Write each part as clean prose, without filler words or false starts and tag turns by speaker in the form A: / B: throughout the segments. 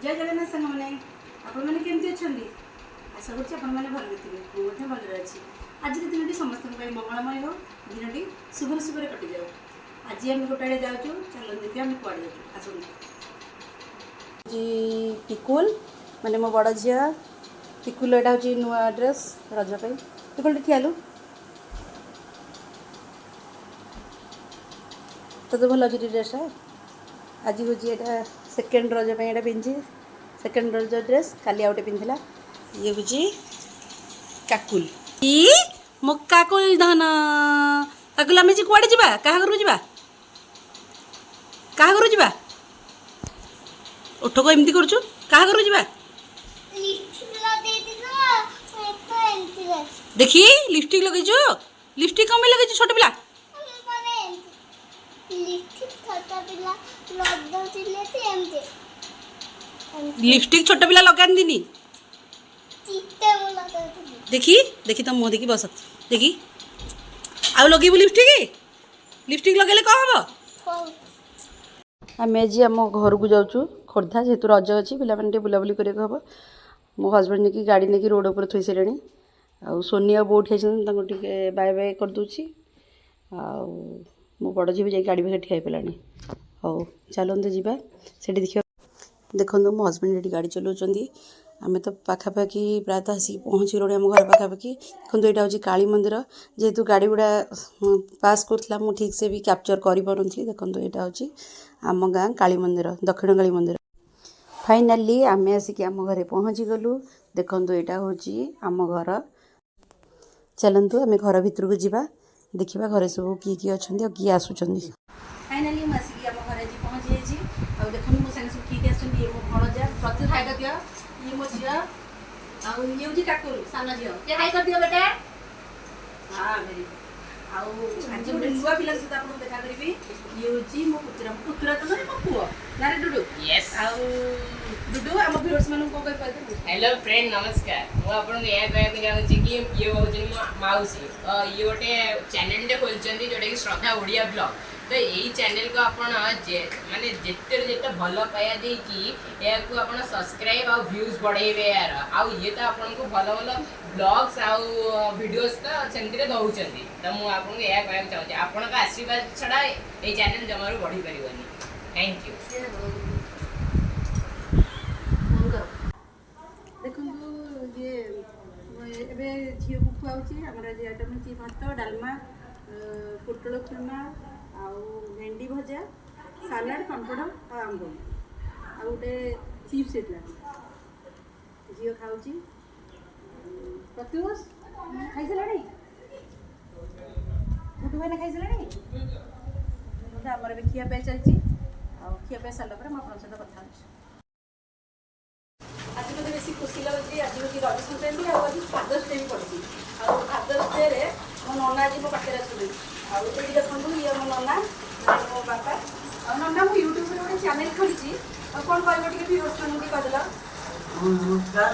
A: जय जगन्नाथ सांग मैंने आपण मैंने केमती अच्छा आशा करुँच आपण मैंने भल थे मुझे भलि अच्छी आज के दिन समस्त मंगलमय हो दिन शुभ शुभे कटि जाऊ आज आम गोटे जाऊँ चलो देखिए आम कड़े जाऊँ आस पिकुल माने मो बड़ झी पिकुल यहाँ हूँ नुआ ड्रेस रजपाई पिकुल ठियालु तो भल अच्छे ड्रेसटा आज हूँ यहाँ सेकेंड रज पे पिंधि सेकेंड रज ड्रेस काली आउटे पिंधला ये हूँ काकुल मो काकुल धन काकुल आम कड़े जा क्या घर जा क्या घर जा उठ को एमती कर क्या घर जा देखी लिपस्टिक लगेचु लिपस्टिक कम लगे छोट पिला लिपस्टिक छोट पिला लगानी देखी देखी तुम मुँह देखी बस देखी आउ लगेबू लिपस्टिक लिपस्टिक लगेले कौन हम आम आज आम घर को जाऊँ खोर्धा जेहेतु रज अच्छी पे बुलाबुली करने हम मो हजबैंड नहीं गाड़ी नहीं रोड पर थोई सारे आउ सोनी आ बो टे बाय बाय करदे मो बड़ झी भी गाड़ी पाखे ठिया पानी हौ चलते जावा से देखिए देखो मो हजबैंड ये गाड़ी चलाऊँ आम तो पाखापाखि प्रायतः आसिक पहुँची गलुँ आम घर पाखापाखि देखो यहाँ हूँ काली मंदिर जेहेतु गाड़ी गुड़ा पास करूला मुझे ठीक से भी कैप्चर करें देखो यहाँ हूँ आम गाँ काली मंदिर दक्षिण काली मंदिर फाइनाली आम आसिक आम घरे पहुँची गलु देखो यहाँ हूँ आम घर चलतु आम घर भितर को जा देखा घरे सब किए अच्छा किए आसुँच फाइनाली मुझे आम घर आज पहुँची जाइए देखो मो सागे सब किए आसुँच ये मो भणजा प्रति हाई कर दियो ये मो झी ये हूँ काकुल सान झील ये हाई कर दियो बेटा हाँ वेरी आज गोटे नुआ पिला सहित आपको देखा करी ये हूँ मो पुतुरा पुतुरा तो ना मो पुओ ना रे डुडू
B: यस
A: आउ डुडू आम व्यूअर्स मानू को कहि पाते
B: हेलो फ्रेंड नमस्कार मु आपन या कहते जाऊँ कि ये होजन मो माउसी ये गोटे चैनल टे खोलचंदी जोटा कि श्रद्धा ओडिया ब्लॉग तो यही चैनल को आपण माने जेते जेते भल पाया दे कि या को आपण सब्सक्राइब आ व्यूज बढ़ेबे यार आ ये तो आपण को भल भल ब्लॉग्स आ वीडियोस तो सेमति रे दउचंदी तो मु आपन को या कहय चाहूँ आपण का आशीर्वाद छडा ए चैनल जमारू बढ़ी परिबनी थैंक यू
A: देखो ये एबे झील को खुआऊँ आम आज आइटम होती भात डालमा पोटल खुर्मा आउ भेंडी भजा सालाड पांपड़ आंब आ गोटे चिप्स होता झील खाऊँ प्रत्युष खाई सारे गुटू भाई खाई सारे आमर भी खियापी चलती खियापी सारा पर मुझे सहित कथा आज मत बेस खुशी लगे आज हूँ रज संक्रांति आज फादर्स डे भी पड़ी फादर्स डे मो नना आज मो पाखे अच्छे आगे देखो ये मो नना मो बापा नना मुझे यूट्यूब गोटे चैनल खोली कौन कह व्यूअर्स मान कहीदेल
C: नमस्कार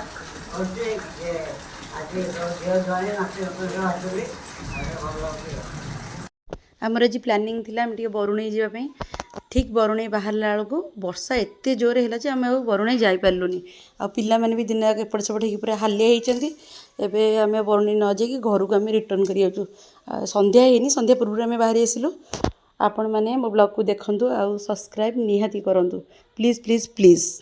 A: आमर आज प्लानिंग थी आम बरुणई जावाई ठीक बरुणई बाहर बेलू वर्षा एत जोर है आम बरुणई जापरूनी आ पिला भी दिन एपट सेपट हो पूरा हालिया होती एवं आम बरुणई न जाकि घर को आम रिटर्न कर संध्या है संध्या पूर्व आम बाहरी आसलु आपण मैंने मो ब्लॉग को देखूँ आउ सब्सक्राइब निहाती करूँ प्लीज़ प्लीज़ प्लीज़।